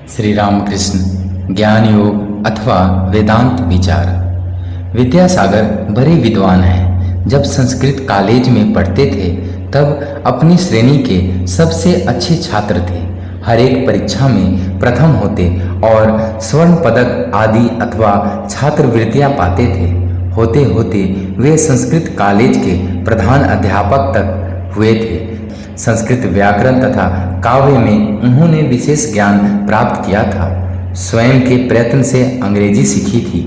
श्री रामकृष्ण ज्ञान योग अथवा वेदांत विचार। विद्यासागर बड़े विद्वान हैं। जब संस्कृत कॉलेज में पढ़ते थे तब अपनी श्रेणी के सबसे अच्छे छात्र थे। हर एक परीक्षा में प्रथम होते और स्वर्ण पदक आदि अथवा छात्रवृत्तियां पाते थे। होते होते वे संस्कृत कॉलेज के प्रधान अध्यापक तक हुए थे। संस्कृत व्याकरण तथा काव्य में उन्होंने विशेष ज्ञान प्राप्त किया था। स्वयं के प्रयत्न से अंग्रेजी सीखी थी।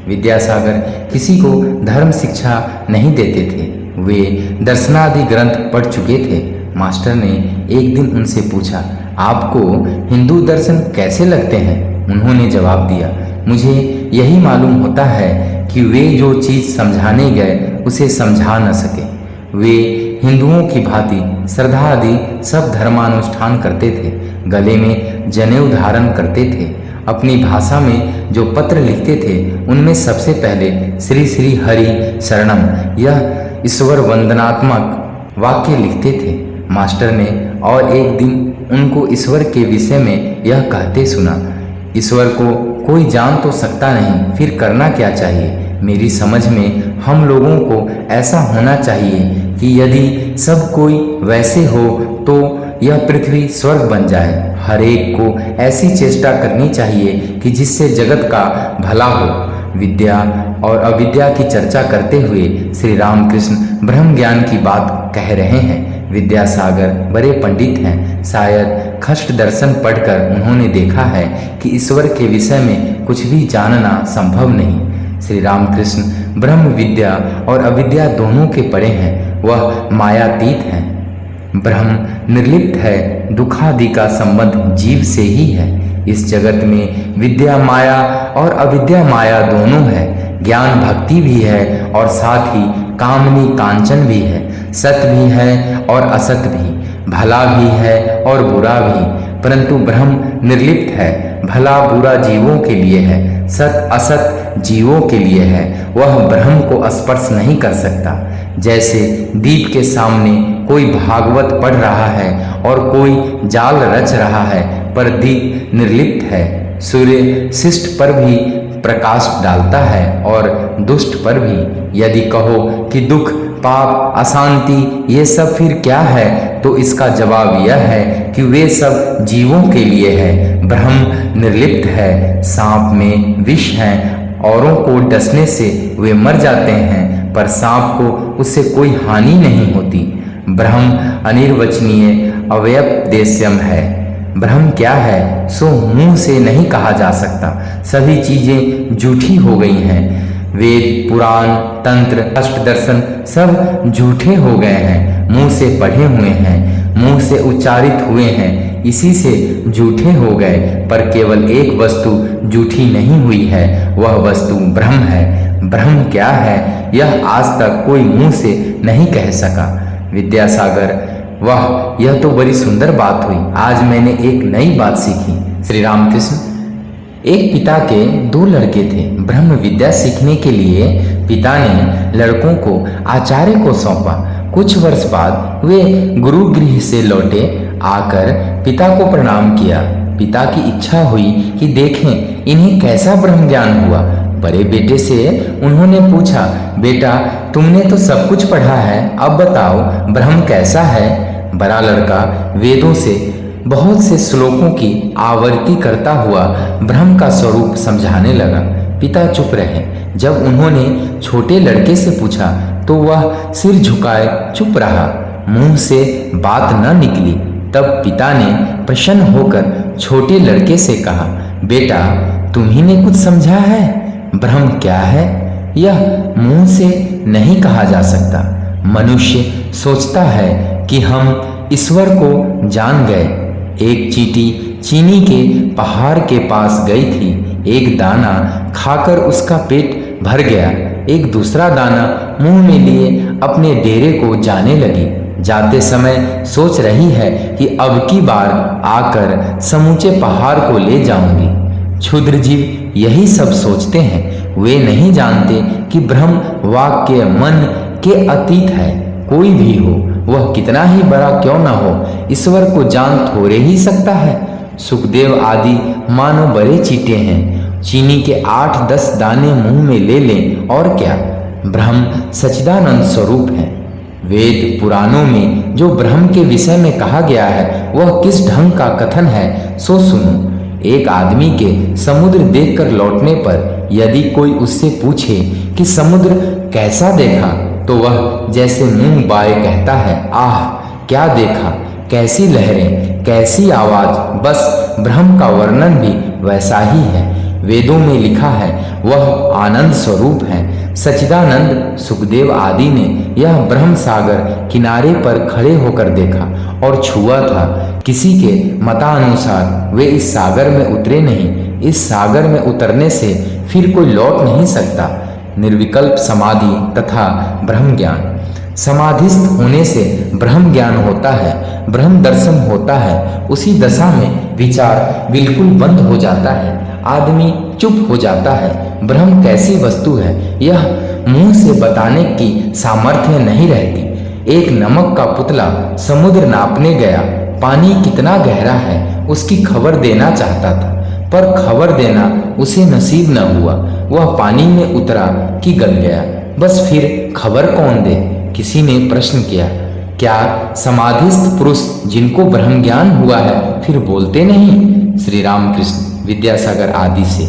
विद्यासागर किसी को धर्म शिक्षा नहीं देते थे। वे दर्शनादि ग्रंथ पढ़ चुके थे। मास्टर ने एक दिन उनसे पूछा, आपको हिंदू दर्शन कैसे लगते हैं? उन्होंने जवाब दिया, मुझे यही मालूम होता है कि वे जो चीज़ समझाने गए उसे समझा न सके। वे हिंदुओं की भांति श्रद्धा आदि सब धर्मानुष्ठान करते थे। गले में जनेऊ धारण करते थे। अपनी भाषा में जो पत्र लिखते थे उनमें सबसे पहले श्री श्री हरि शरणम यह ईश्वर वंदनात्मक वाक्य लिखते थे। मास्टर ने और एक दिन उनको ईश्वर के विषय में यह कहते सुना, ईश्वर को कोई जान तो सकता नहीं, फिर करना क्या चाहिए? मेरी समझ में हम लोगों को ऐसा होना चाहिए कि यदि सब कोई वैसे हो तो यह पृथ्वी स्वर्ग बन जाए। हर एक को ऐसी चेष्टा करनी चाहिए कि जिससे जगत का भला हो। विद्या और अविद्या की चर्चा करते हुए श्री रामकृष्ण ब्रह्म ज्ञान की बात कह रहे हैं। विद्यासागर बड़े पंडित हैं। शायद खष्ट दर्शन पढ़कर उन्होंने देखा है कि ईश्वर के विषय में कुछ भी जानना संभव नहीं। श्री रामकृष्ण ब्रह्म विद्या और अविद्या दोनों के परे हैं। वह मायातीत हैं। ब्रह्म निर्लिप्त है। दुखादि का संबंध जीव से ही है। इस जगत में विद्या माया और अविद्या माया दोनों है। ज्ञान भक्ति भी है और साथ ही कामनी कांचन भी है। सत्य भी है और असत भी, भला भी है और बुरा भी। परंतु ब्रह्म निर्लिप्त है। भला बुरा जीवों के लिए है, सत असत जीवों के लिए है। वह ब्रह्म को स्पर्श नहीं कर सकता। जैसे दीप के सामने कोई भागवत पढ़ रहा है और कोई जाल रच रहा है, पर दीप निर्लिप्त है। सूर्य शिष्ट पर भी प्रकाश डालता है और दुष्ट पर भी। यदि कहो कि दुख पाप अशांति ये सब फिर क्या है, तो इसका जवाब यह है कि वे सब जीवों के लिए है। ब्रह्म निर्लिप्त है। सांप में विष है। औरों को डसने से वे मर जाते हैं, पर सांप को उससे कोई हानि नहीं होती। ब्रह्म अनिर्वचनीय अव्यपदेश्यम है। ब्रह्म क्या है सो मुंह से नहीं कहा जा सकता। सभी चीजें झूठी हो गई हैं। वेद पुराण तंत्र अष्ट दर्शन सब झूठे हो गए हैं। मुंह से पढ़े हुए हैं, मुंह से उच्चारित हुए हैं, इसी से झूठे हो गए। पर केवल एक वस्तु झूठी नहीं हुई है, वह वस्तु ब्रह्म है। ब्रह्म क्या है यह आज तक कोई मुंह से नहीं कह सका। विद्यासागर, वाह, यह तो बड़ी सुंदर बात हुई। आज मैंने एक नई बात सीखी। श्री रामकृष्ण, एक पिता के दो लड़के थे। ब्रह्म विद्या सीखने के लिए पिता ने लड़कों को आचार्य को सौंपा। कुछ वर्ष बाद वे गुरु गृह से लौटे। आकर पिता को प्रणाम किया। पिता की इच्छा हुई कि देखें इन्हें कैसा ब्रह्म ज्ञान हुआ। बड़े बेटे से उन्होंने पूछा, बेटा तुमने तो सब कुछ पढ़ा है, अब बताओ ब्रह्म कैसा है? बड़ा लड़का वेदों से बहुत से श्लोकों की आवृत्ति करता हुआ ब्रह्म का स्वरूप समझाने लगा। पिता चुप रहे। जब उन्होंने छोटे लड़के से पूछा तो वह सिर झुकाए चुप रहा। मुंह से बात न निकली। तब पिता ने प्रसन्न होकर छोटे लड़के से कहा, बेटा तुम्ही ने कुछ समझा है? ब्रह्म क्या है यह मुंह से नहीं कहा जा सकता। मनुष्य सोचता है कि हम ईश्वर को जान गए। एक चींटी चीनी के पहाड़ के पास गई थी। एक दाना खाकर उसका पेट भर गया। एक दूसरा दाना मुंह में लिए अपने डेरे को जाने लगी। जाते समय सोच रही है कि अब की बार आकर समूचे पहाड़ को ले जाऊंगी। क्षुद्र जीव यही सब सोचते हैं। वे नहीं जानते कि ब्रह्म वाक्य मन के अतीत है। कोई भी हो, वह कितना ही बड़ा क्यों न हो, ईश्वर को जान थोड़े ही सकता है। सुखदेव आदि मानो बड़े चीटे हैं, चीनी के 8-10 दाने मुंह में ले लें और क्या। ब्रह्म सच्चिदानंद स्वरूप है। वेद पुराणों में जो ब्रह्म के विषय में कहा गया है वह किस ढंग का कथन है सो सुनो। एक आदमी के समुद्र देखकर लौटने पर यदि कोई उससे पूछे कि समुद्र कैसा देखा, तो वह जैसे मुंह बाए कहता है, आह क्या देखा, कैसी लहरें, कैसी आवाज। बस ब्रह्म का वर्णन भी वैसा ही है। वेदों में लिखा है वह आनंद स्वरूप है, सच्चिदानंद। सुखदेव आदि ने यह ब्रह्म सागर किनारे पर खड़े होकर देखा और छुआ था। किसी के मतानुसार वे इस सागर में उतरे नहीं। इस सागर में उतरने से फिर कोई लौट नहीं सकता। निर्विकल्प समाधि तथा ब्रह्म ज्ञान। समाधिस्थ होने से ब्रह्म ज्ञान होता है, ब्रह्म दर्शन होता है। उसी दशा में विचार बिल्कुल बंद हो जाता है, आदमी चुप हो जाता है। ब्रह्म कैसी वस्तु है यह मुंह से बताने की सामर्थ्य नहीं रहती। एक नमक का पुतला समुद्र नापने गया, पानी कितना गहरा है उसकी खबर देना चाहता था, पर खबर देना उसे नसीब न हुआ। वह पानी में उतरा कि गल गया। बस फिर खबर कौन दे। किसी ने प्रश्न किया, क्या समाधिस्थ पुरुष जिनको ब्रह्म ज्ञान हुआ है फिर बोलते नहीं? श्री रामकृष्ण विद्यासागर आदि से।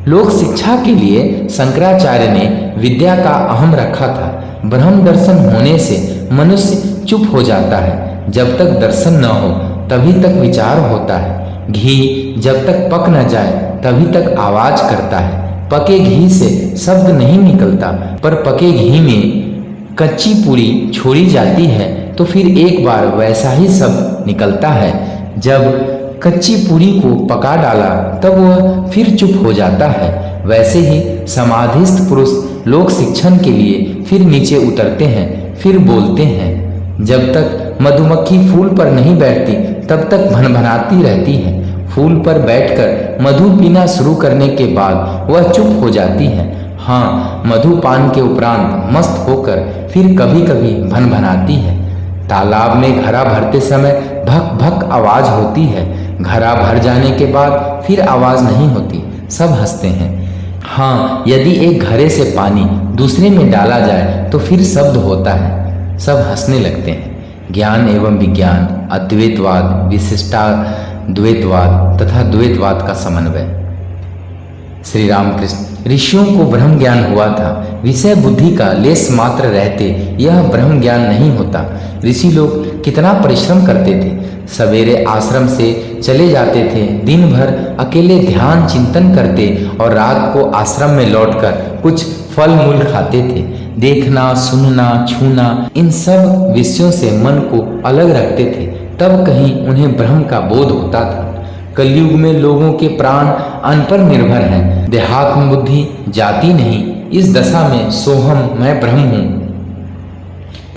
लोक शिक्षा के लिए शंकराचार्य ने विद्या का अहम रखा था। ब्रह्म दर्शन होने से मनुष्य चुप हो जाता है। जब तक दर्शन न हो तभी तक विचार होता है। घी जब तक पक न जाए तभी तक आवाज करता है। पके घी से शब्द नहीं निकलता, पर पके घी में कच्ची पूरी छोड़ी जाती है तो फिर एक बार वैसा ही शब्द निकलता है। जब कच्ची पूरी को पका डाला तब वह फिर चुप हो जाता है। वैसे ही समाधिस्थ पुरुष लोक शिक्षण के लिए फिर नीचे उतरते हैं, फिर बोलते हैं। जब तक मधुमक्खी फूल पर नहीं बैठती तब तक भनभनाती रहती है। फूल पर बैठकर मधु पीना शुरू करने के बाद वह चुप हो जाती है। हाँ, मधुपान के उपरांत मस्त होकर फिर कभी कभी भनभनाती है। तालाब में घड़ा भरते समय भक भक आवाज होती है। घड़ा भर जाने के बाद फिर आवाज नहीं होती, सब हंसते हैं। हाँ, यदि एक घड़े से पानी दूसरे में डाला जाए तो फिर शब्द होता है, सब हंसने लगते हैं। ज्ञान एवं विज्ञान, अद्वैतवाद, विशिष्टाद्वैतवाद तथा द्वैतवाद का समन्वय। श्री रामकृष्ण। ऋषियों को ब्रह्म ज्ञान हुआ था। विषय बुद्धि का लेस मात्र रहते यह ब्रह्म ज्ञान नहीं होता। ऋषि लोग कितना परिश्रम करते थे। सवेरे आश्रम से चले जाते थे, दिन भर अकेले ध्यान चिंतन करते और रात को आश्रम में लौटकर कुछ फल मूल खाते थे। देखना, सुनना, छूना, इन सब विषयों से मन को अलग रखते थे, तब कहीं उन्हें ब्रह्म का बोध होता था। कलयुग में लोगों के प्राण अन्न पर निर्भर हैं, देहात्म बुद्धि जाती नहीं। इस दशा में सोहम मैं ब्रह्म हूँ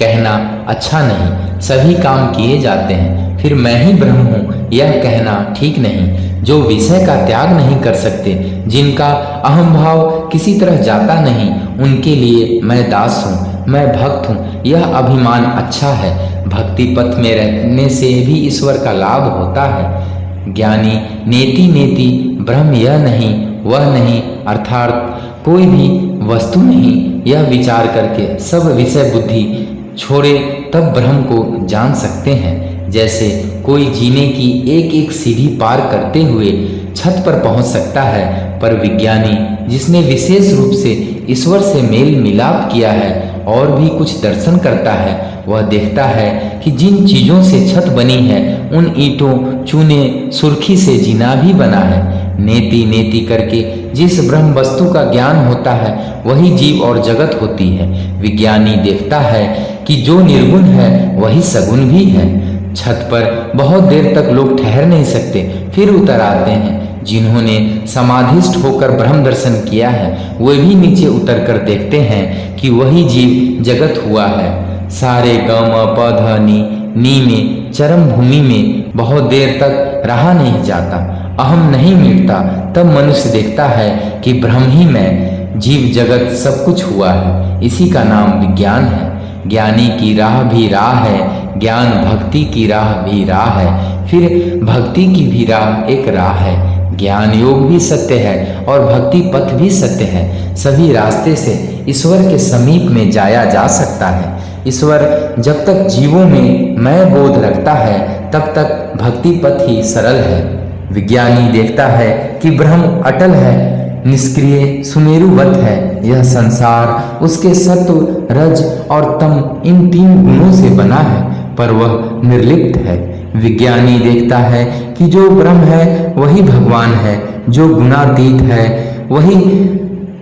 कहना अच्छा नहीं। सभी काम किए जाते हैं, फिर मैं ही ब्रह्म हूँ यह कहना ठीक नहीं। जो विषय का त्याग नहीं कर सकते, जिनका अहम भाव किसी तरह जाता नहीं, उनके लिए मैं दास हूँ, मैं भक्त हूँ, यह अभिमान अच्छा है। भक्ति पथ में रहने से भी ईश्वर का लाभ होता है। ज्ञानी नेति नेति ब्रह्म यह नहीं वह नहीं, अर्थात कोई भी वस्तु नहीं, यह विचार करके सब विषय बुद्धि छोड़े तब ब्रह्म को जान सकते हैं। जैसे कोई जीने की एक एक सीढ़ी पार करते हुए छत पर पहुंच सकता है, पर विज्ञानी जिसने विशेष रूप से ईश्वर से मेल मिलाप किया है और भी कुछ दर्शन करता है, वह देखता है कि जिन चीज़ों से छत बनी है उन ईंटों, चूने, सुर्खी से जीना भी बना है। नेति नेति करके जिस ब्रह्म वस्तु का ज्ञान होता है वही जीव और जगत होती है। विज्ञानी देखता है कि जो निर्गुण है वही सगुण भी है। छत पर बहुत देर तक लोग ठहर नहीं सकते, फिर उतर आते हैं। जिन्होंने समाधिस्थ होकर ब्रह्म दर्शन किया है वे भी नीचे उतर कर देखते हैं कि वही जीव जगत हुआ है। सारे गम पध नी में चरम भूमि में बहुत देर तक रहा नहीं जाता, अहम नहीं मिटता, तब मनुष्य देखता है कि ब्रह्म ही मैं, जीव जगत सब कुछ हुआ है। इसी का नाम विज्ञान है। ज्ञानी की राह भी राह है, ज्ञान भक्ति की राह भी राह है, फिर भक्ति की भी राह एक राह है। ज्ञान योग भी सत्य है और भक्ति पथ भी सत्य है। सभी रास्ते से ईश्वर के समीप में जाया जा सकता है। ईश्वर जब तक जीवों में मैं बोध रखता है तब तक भक्ति पथ ही सरल है। विज्ञानी देखता है कि ब्रह्म अटल है, निष्क्रिय सुमेरुवत है। यह संसार उसके सत्व रज और तम इन 3 गुणों से बना है, पर वह निर्लिप्त है। विज्ञानी देखता है कि जो ब्रह्म है वही भगवान है, जो गुणातीत है वही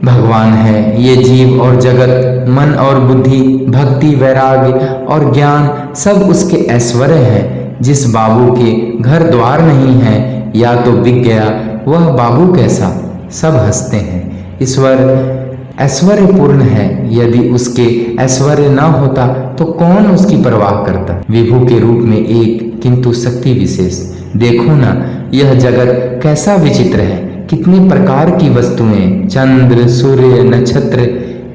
भगवान है। ये जीव और जगत, मन और बुद्धि, भक्ति, वैराग्य और ज्ञान सब उसके ऐश्वर्य है। जिस बाबू के घर द्वार नहीं है या तो बिक गया वह बाबू कैसा। सब हंसते हैं। ईश्वर ऐश्वर्यपूर्ण है, यदि उसके ऐश्वर्य न होता तो कौन उसकी परवाह करता। विभु के रूप में एक, किंतु शक्ति विशेष। देखो ना यह जगत कैसा विचित्र है, कितने प्रकार की वस्तुएं, चंद्र, सूर्य, नक्षत्र,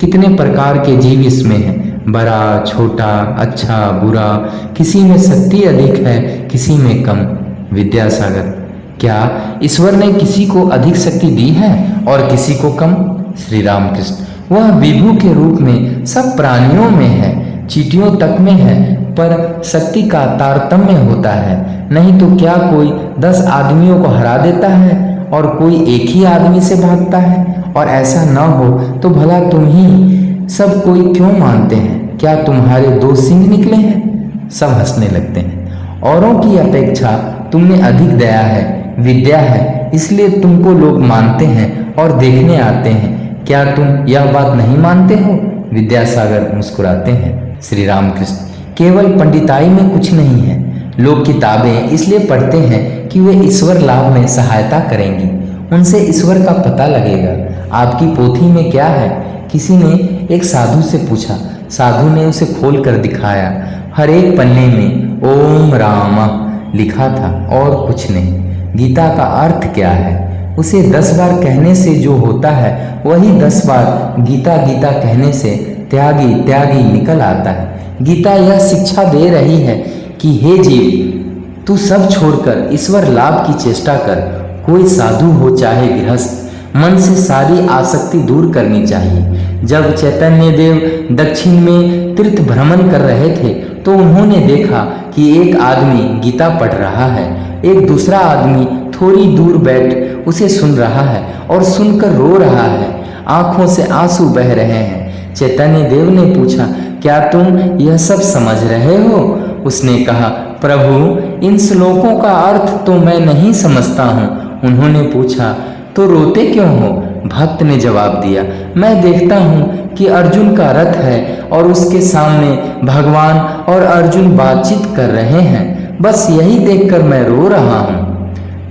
कितने प्रकार के जीव इसमें हैं। बड़ा, छोटा, अच्छा, बुरा, किसी में शक्ति अधिक है, किसी में कम। विद्यासागर, क्या ईश्वर ने किसी को अधिक शक्ति दी है और किसी को कम? श्री रामकृष्ण, वह विभु के रूप में सब प्राणियों में है, चींटियों तक में है, पर शक्ति का तारतम्य होता है। नहीं तो क्या कोई 10 आदमियों को हरा देता है और कोई एक ही आदमी से भागता है? और ऐसा न हो तो भला तुम ही सब कोई क्यों मानते हैं? क्या तुम्हारे 2 सिंह निकले हैं? सब हंसने लगते हैं। औरों की अपेक्षा तुमने अधिक दया है, विद्या है, इसलिए तुमको लोग मानते हैं और देखने आते हैं। क्या तुम यह बात नहीं मानते हो? विद्यासागर मुस्कुराते हैं। श्री रामकृष्ण, केवल पंडिताई में कुछ नहीं है। लोग किताबें इसलिए पढ़ते हैं कि वे ईश्वर लाभ में सहायता करेंगी, उनसे ईश्वर का पता लगेगा। आपकी पोथी में क्या है? किसी ने एक साधु से पूछा। साधु ने उसे खोल कर दिखाया। हर एक पन्ने में ओम रामा लिखा था और कुछ नहीं। गीता का अर्थ क्या है? उसे 10 बार कहने से जो होता है वही 10 बार गीता गीता कहने से त्यागी त्यागी निकल आता है। गीता यह शिक्षा दे रही है कि हे जीव, तू सब छोड़कर ईश्वर लाभ की चेष्टा कर। कोई साधु हो चाहे गृहस्थ, मन से सारी आसक्ति दूर करनी चाहिए। जब चैतन्य देव दक्षिण में तीर्थ भ्रमण कर रहे थे तो उन्होंने देखा कि एक आदमी गीता पढ़ रहा है, एक दूसरा आदमी थोड़ी दूर बैठ उसे सुन रहा है और सुनकर रो रहा है, आंखों से आंसू बह रहे हैं। चैतन्य देव ने पूछा, क्या तुम यह सब समझ रहे हो? उसने कहा, प्रभु, इन श्लोकों का अर्थ तो मैं नहीं समझता हूँ। उन्होंने पूछा, तो रोते क्यों हो? भक्त ने जवाब दिया, मैं देखता हूँ कि अर्जुन का रथ है और उसके सामने भगवान और अर्जुन बातचीत कर रहे हैं, बस यही देखकर मैं रो रहा हूँ।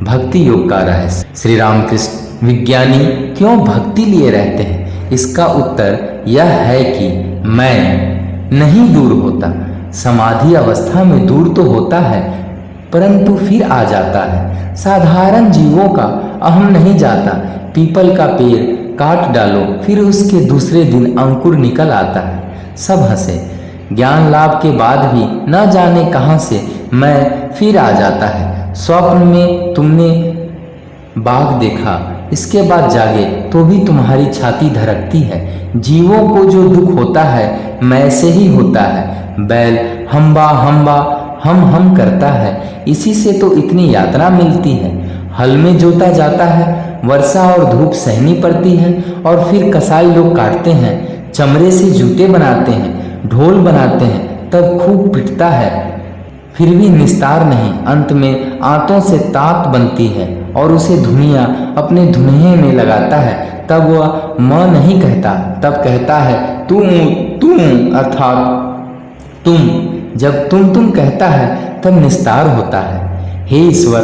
भक्ति योग का रहस्य। श्री रामकृष्ण, विज्ञानी क्यों भक्ति लिए रहते हैं? इसका उत्तर यह है कि मैं नहीं दूर होता। समाधि अवस्था में दूर तो होता है परंतु फिर आ जाता है। साधारण जीवों का अहम नहीं जाता। पीपल का पेड़ काट डालो, फिर उसके दूसरे दिन अंकुर निकल आता है। सब हंसे। ज्ञान लाभ के बाद भी न जाने कहाँ से मैं फिर आ जाता है। स्वप्न में तुमने बाघ देखा, इसके बाद जागे तो भी तुम्हारी छाती धड़कती है। जीवों को जो दुख होता है मैं से ही होता है। बैल हम्बा हम्बा हम करता है, इसी से तो इतनी यात्रा मिलती है। हल में जोता जाता है, वर्षा और धूप सहनी पड़ती है और फिर कसाई लोग काटते हैं, चमड़े से जूते बनाते हैं, ढोल बनाते हैं, तब खूब पिटता है, फिर भी निस्तार नहीं। अंत में आंतों से तात बनती है और उसे धुनिया अपने धुन्हे में लगाता है। तब वह माँ नहीं कहता, तब कहता है तुम अर्थात तुम। जब तुम कहता है तब निस्तार होता है। हे ईश्वर,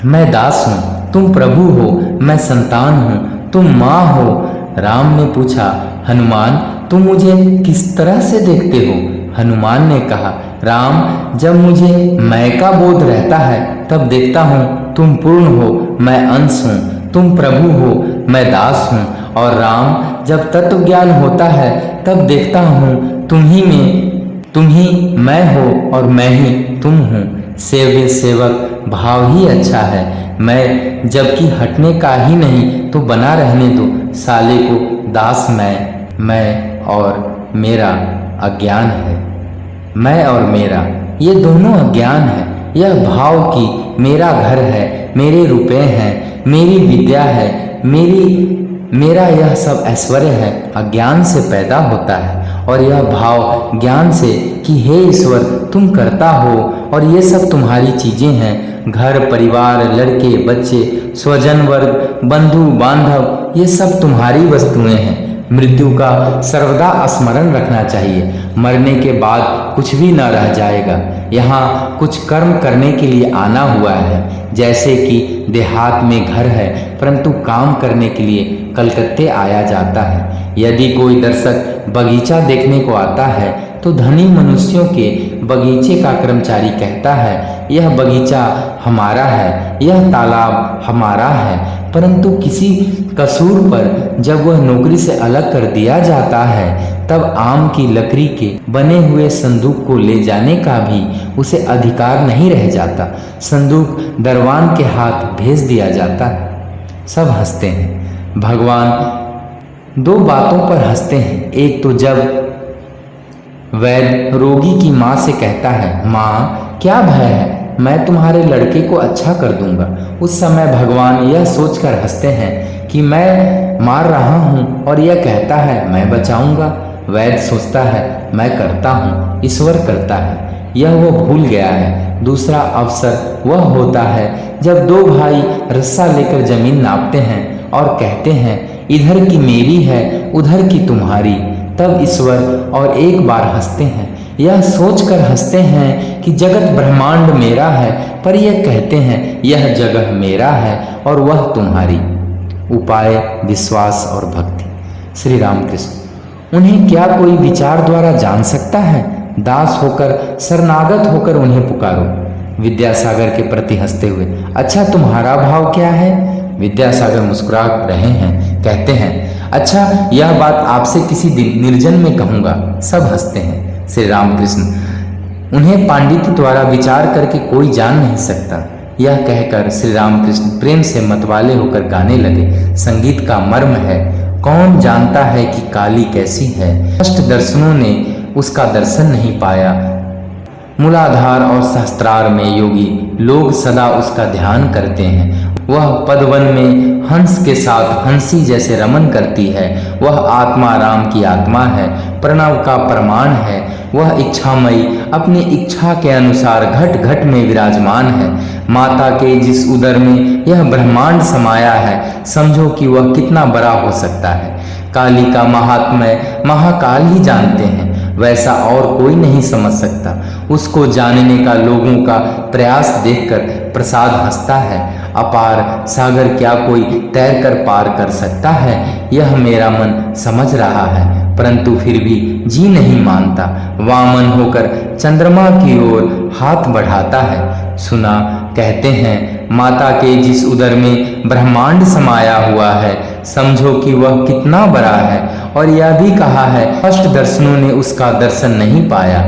मैं दास हूँ, तुम प्रभु हो, मैं संतान हूँ, तुम माँ हो। राम ने पूछा, हनुमान, तुम मुझे किस तरह से देखते हो? हनुमान ने कहा, राम, जब मुझे मैं का बोध रहता है तब देखता हूँ तुम पूर्ण हो, मैं अंश हूँ, तुम प्रभु हो, मैं दास हूँ। और राम, जब तत्व ज्ञान होता है तब देखता हूँ तुम ही में तुम ही मैं हो और मैं ही तुम हूँ, सेव्य सेवक भाव ही अच्छा है। मैं जबकि हटने का ही नहीं तो बना रहने दो, साले को दास मैं और मेरा अज्ञान है। मैं और मेरा ये दोनों अज्ञान है। यह भाव कि मेरा घर है, मेरे रुपए हैं, मेरी विद्या है, मेरा यह सब ऐश्वर्य है, अज्ञान से पैदा होता है। और यह भाव ज्ञान से कि हे ईश्वर तुम करता हो और ये सब तुम्हारी चीजें हैं, घर परिवार, लड़के बच्चे, स्वजन वर्ग, बंधु बांधव, ये सब तुम्हारी वस्तुएं हैं। मृत्यु का सर्वदा स्मरण रखना चाहिए। मरने के बाद कुछ भी न रह जाएगा। यहाँ कुछ कर्म करने के लिए आना हुआ है। जैसे कि देहात में घर है परंतु काम करने के लिए कलकत्ते आया जाता है। यदि कोई दर्शक बगीचा देखने को आता है तो धनी मनुष्यों के बगीचे का कर्मचारी कहता है यह बगीचा हमारा है, यह तालाब हमारा है। परंतु किसी कसूर पर जब वह नौकरी से अलग कर दिया जाता है तब आम की लकड़ी के बने हुए संदूक को ले जाने का भी उसे अधिकार नहीं रह जाता। संदूक दरवान के हाथ भेज दिया जाता है। सब हंसते हैं। भगवान दो बातों पर हंसते हैं। एक तो जब वैद्य रोगी की माँ से कहता है माँ क्या भय है, मैं तुम्हारे लड़के को अच्छा कर दूंगा। उस समय भगवान यह सोचकर हंसते हैं कि मैं मार रहा हूँ और यह कहता है मैं बचाऊंगा। वैद्य सोचता है मैं करता हूँ, ईश्वर करता है, यह वो भूल गया है। दूसरा अवसर वह होता है जब दो भाई रस्सा लेकर जमीन नापते हैं और कहते हैं इधर की मेरी है उधर की तुम्हारी। तब ईश्वर और एक बार हंसते हैं। यह सोचकर हंसते हैं कि जगत ब्रह्मांड मेरा है, पर यह कहते हैं यह जगह मेरा है और वह तुम्हारी। उपाय विश्वास और भक्ति। श्री रामकृष्ण। उन्हें क्या कोई विचार द्वारा जान सकता है? दास होकर शरणागत होकर उन्हें पुकारो। विद्यासागर के प्रति हंसते हुए अच्छा तुम्हारा भाव क्या है? विद्यासागर मुस्कुरा रहे हैं, कहते हैं अच्छा यह बात आपसे किसी दिन निर्जन में कहूँगा। सब हंसते हैं। श्री रामकृष्ण। उन्हें पांडित्य द्वारा विचार करके कोई जान नहीं सकता। यह कहकर श्री रामकृष्ण प्रेम से मतवाले होकर गाने लगे। संगीत का मर्म है कौन जानता है कि काली कैसी है, अष्ट दर्शनों ने उसका दर्शन नहीं पाया। मूलाधार और सहस्त्रार में योगी लोग सदा उसका ध्यान करते हैं। वह पदवन में हंस के साथ हंसी जैसे रमन करती है। वह आत्मा राम की आत्मा है, प्रणव का प्रमाण है। वह इच्छामयी अपनी इच्छा के अनुसार घट घट में विराजमान है। माता के जिस उदर में यह ब्रह्मांड समाया है, समझो कि वह कितना बड़ा हो सकता है। काली का महात्म्य महाकाल ही जानते हैं, वैसा और कोई नहीं समझ सकता। उसको जानने का लोगों का प्रयास देखकर प्रसाद हंसता है। अपार सागर क्या कोई तैर कर पार कर सकता है? यह मेरा मन समझ रहा है, परंतु फिर भी जी नहीं मानता। वामन होकर चंद्रमा की ओर हाथ बढ़ाता है। सुना कहते हैं माता के जिस उदर में ब्रह्मांड समाया हुआ है, समझो कि वह कितना बड़ा है। और यह भी कहा है अष्ट दर्शनों ने उसका दर्शन नहीं पाया।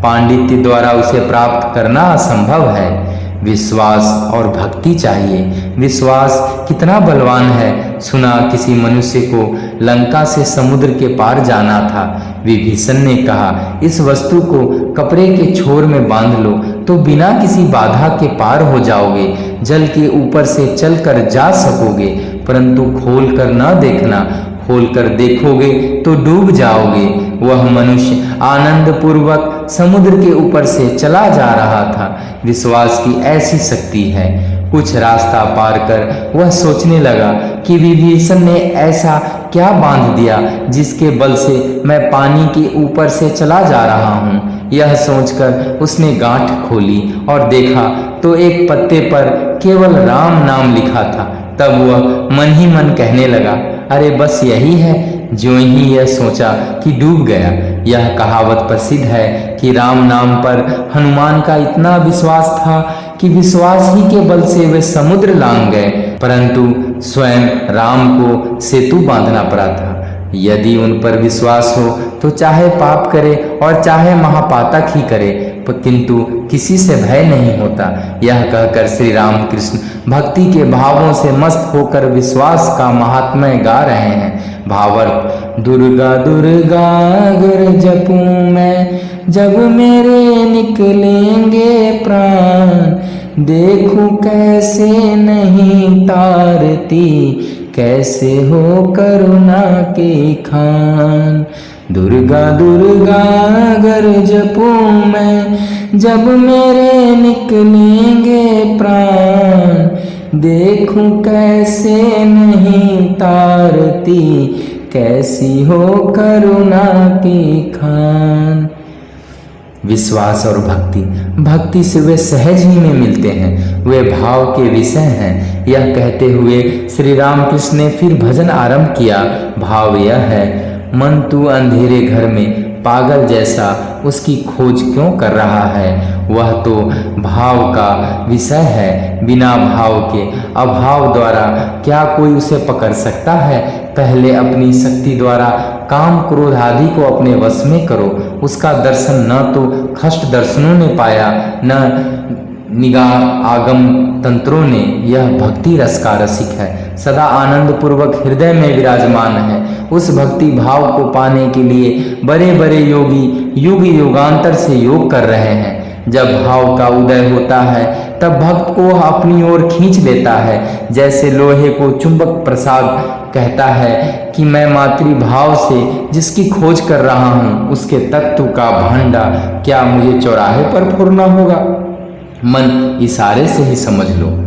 पांडित्य द्वारा उसे प्राप्त करना असंभव है। विश्वास और भक्ति चाहिए। विश्वास कितना बलवान है। सुना किसी मनुष्य को लंका से समुद्र के पार जाना था। विभीषण ने कहा इस वस्तु को कपड़े के छोर में बांध लो तो बिना किसी बाधा के पार हो जाओगे, जल के ऊपर से चलकर जा सकोगे। परंतु खोल कर न देखना, खोल कर देखोगे तो डूब जाओगे। वह मनुष्य आनंद पूर्वक समुद्र के ऊपर से चला जा रहा था। विश्वास की ऐसी शक्ति है। कुछ रास्ता पार कर वह सोचने लगा कि विभीषण ने ऐसा क्या बांध दिया जिसके बल से मैं पानी के ऊपर से चला जा रहा हूँ। यह सोचकर उसने गांठ खोली और देखा तो एक पत्ते पर केवल राम नाम लिखा था। तब वह मन ही मन कहने लगा अरे बस यही है। ज्यों ही यह सोचा कि डूब गया। यह कहावत प्रसिद्ध है कि राम नाम पर हनुमान का इतना विश्वास था कि विश्वास ही के बल से वे समुद्र लांघ गए, परंतु स्वयं राम को सेतु बांधना पड़ा था। यदि उन पर विश्वास हो तो चाहे पाप करे और चाहे महापातक ही करे, किंतु किसी से भय नहीं होता। यह कहकर श्री रामकृष्ण भक्ति के भावों से मस्त होकर विश्वास का महात्म्य गा रहे हैं। भावार्थ: दुर्गा दुर्गा अगर जपूं मैं, जब मेरे निकलेंगे प्राण, देखूं कैसे नहीं तारती, कैसे हो करुणा के खान। दुर्गा दुर्गा अगर जपूं मैं, जब मेरे निकलेंगे प्राण, देखूं कैसे नहीं तारती, कैसी हो करुणा की खान। विश्वास और भक्ति से वे सहज ही में मिलते हैं, वे भाव के विषय हैं। यह कहते हुए श्री रामकृष्ण ने फिर भजन आरंभ किया। भाव यह है: मन तू अंधेरे घर में पागल जैसा उसकी खोज क्यों कर रहा है। वह तो भाव का विषय है, बिना भाव के अभाव द्वारा क्या कोई उसे पकड़ सकता है। पहले अपनी शक्ति द्वारा काम क्रोध आदि को अपने वश में करो। उसका दर्शन न तो खष्ट दर्शनों ने पाया, न निगाह आगम तंत्रों ने। यह भक्ति रस का रसिक है, सदा आनंद पूर्वक हृदय में विराजमान है। उस भक्ति भाव को पाने के लिए बड़े बड़े योगी युग युगांतर से योग कर रहे हैं। जब भाव का उदय होता है तब भक्त को अपनी ओर खींच लेता है। जैसे लोहे को चुंबक प्रसाद कहता है कि मैं मातृभाव से जिसकी खोज कर रहा हूँ, उसके तत्व का भंडा क्या मुझे चौराहे पर फोड़ना होगा। मन इशारे से ही समझ लो।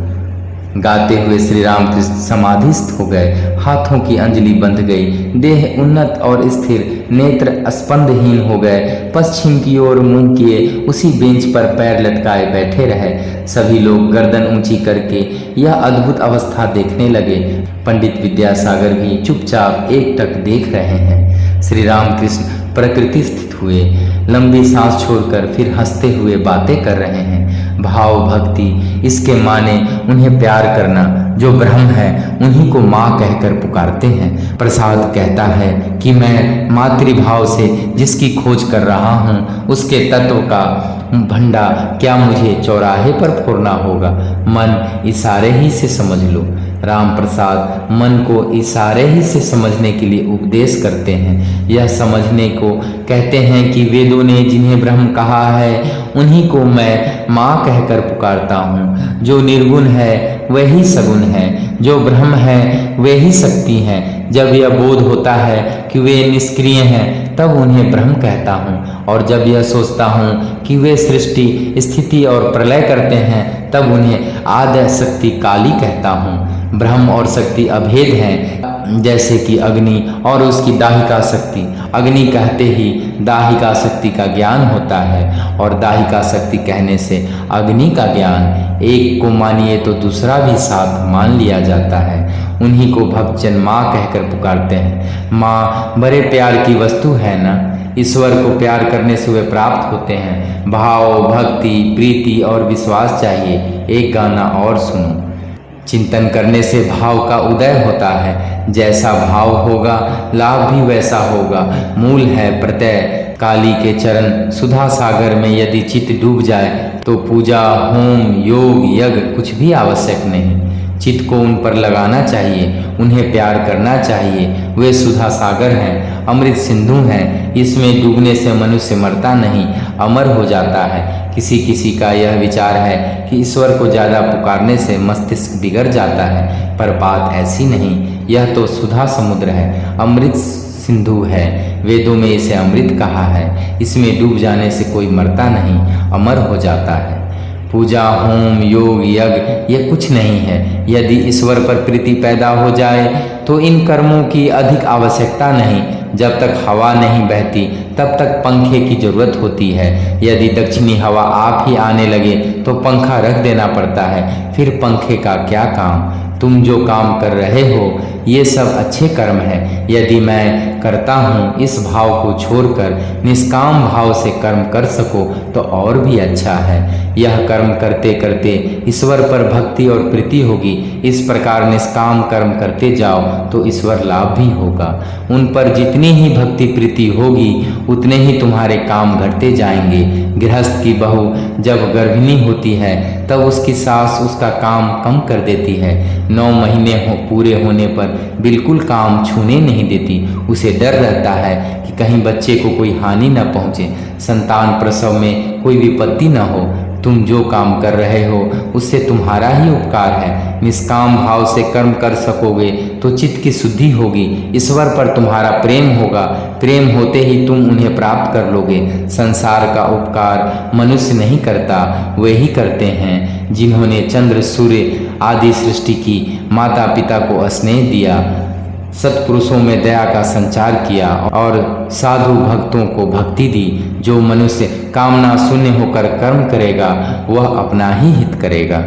गाते हुए श्री रामकृष्ण समाधिस्थ हो गए, हाथों की अंजलि बंध गई, देह उन्नत और स्थिर, नेत्र स्पंदहीन हो गए। पश्चिम की ओर मुंह किए उसी बेंच पर पैर लटकाए बैठे रहे। सभी लोग गर्दन ऊंची करके यह अद्भुत अवस्था देखने लगे। पंडित विद्यासागर भी चुपचाप एकटक देख रहे हैं। श्री रामकृष्ण प्रकृति स्थित हुए, लंबी सांस छोड़कर फिर हंसते हुए बातें कर रहे हैं। भाव भक्ति, इसके माने उन्हें प्यार करना। जो ब्रह्म है उन्हीं को माँ कहकर पुकारते हैं। प्रसाद कहता है कि मैं मातृभाव से जिसकी खोज कर रहा हूँ, उसके तत्व का भंडा क्या मुझे चौराहे पर फोड़ना होगा। मन इशारे ही से समझ लो। राम प्रसाद मन को इशारे ही से समझने के लिए उपदेश करते हैं। यह समझने को कहते हैं कि वेदों ने जिन्हें ब्रह्म कहा है उन्हीं को मैं माँ कहकर पुकारता हूँ। जो निर्गुण है वही सगुण है, जो ब्रह्म है वे ही शक्ति हैं। जब यह बोध होता है कि वे निष्क्रिय हैं तब उन्हें ब्रह्म कहता हूँ, और जब यह सोचता हूँ कि वे सृष्टि स्थिति और प्रलय करते हैं तब उन्हें आद्य शक्ति काली कहता हूँ। ब्रह्म और शक्ति अभेद हैं, जैसे कि अग्नि और उसकी दाहिका शक्ति। अग्नि कहते ही दाहिका शक्ति का ज्ञान होता है, और दाहिका शक्ति कहने से अग्नि का ज्ञान। एक को मानिए तो दूसरा भी साथ मान लिया जाता है। उन्हीं को भक्तजन माँ कहकर पुकारते हैं। माँ बड़े प्यार की वस्तु है ना। ईश्वर को प्यार करने से वे प्राप्त होते हैं। भाव भक्ति प्रीति और विश्वास चाहिए। एक गाना और सुनो। चिंतन करने से भाव का उदय होता है। जैसा भाव होगा लाभ भी वैसा होगा। मूल है प्रत्यय। काली के चरण सुधा सागर में यदि चित्त डूब जाए तो पूजा होम योग यज्ञ कुछ भी आवश्यक नहीं। चित्त को उन पर लगाना चाहिए, उन्हें प्यार करना चाहिए। वे सुधा सागर हैं, अमृत सिंधु हैं। इसमें डूबने से मनुष्य मरता नहीं, अमर हो जाता है। किसी किसी का यह विचार है कि ईश्वर को ज़्यादा पुकारने से मस्तिष्क बिगड़ जाता है, पर बात ऐसी नहीं। यह तो सुधा समुद्र है, अमृत सिंधु है। वेदों में इसे अमृत कहा है। इसमें डूब जाने से कोई मरता नहीं, अमर हो जाता है। पूजा होम योग यज्ञ ये कुछ नहीं है। यदि ईश्वर पर प्रीति पैदा हो जाए तो इन कर्मों की अधिक आवश्यकता नहीं। जब तक हवा नहीं बहती तब तक पंखे की जरूरत होती है। यदि दक्षिणी हवा आप ही आने लगे तो पंखा रख देना पड़ता है। फिर पंखे का क्या काम। तुम जो काम कर रहे हो ये सब अच्छे कर्म है। यदि मैं करता हूँ इस भाव को छोड़कर निष्काम भाव से कर्म कर सको तो और भी अच्छा है। यह कर्म करते करते ईश्वर पर भक्ति और प्रीति होगी। इस प्रकार निष्काम कर्म करते जाओ तो ईश्वर लाभ भी होगा। उन पर जितनी ही भक्ति प्रीति होगी उतने ही तुम्हारे काम घटते जाएंगे। गृहस्थ की बहू जब गर्भिणी होती है तब उसकी सास उसका काम कम कर देती है। 9 महीने पूरे होने पर बिल्कुल काम छूने नहीं देती। उसे डर रहता है कि कहीं बच्चे को कोई हानि न पहुँचे, संतान प्रसव में कोई विपत्ति न हो। तुम जो काम कर रहे हो उससे तुम्हारा ही उपकार है। निष्काम भाव से कर्म कर सकोगे तो चित्त की शुद्धि होगी, ईश्वर पर तुम्हारा प्रेम होगा। प्रेम होते ही तुम उन्हें प्राप्त कर लोगे। संसार का उपकार मनुष्य नहीं करता, वे ही करते हैं जिन्होंने चंद्र सूर्य आदि सृष्टि की, माता पिता को स्नेह दिया, सत्पुरुषों में दया का संचार किया और साधु भक्तों को भक्ति दी। जो मनुष्य कामना शून्य होकर कर्म करेगा वह अपना ही हित करेगा।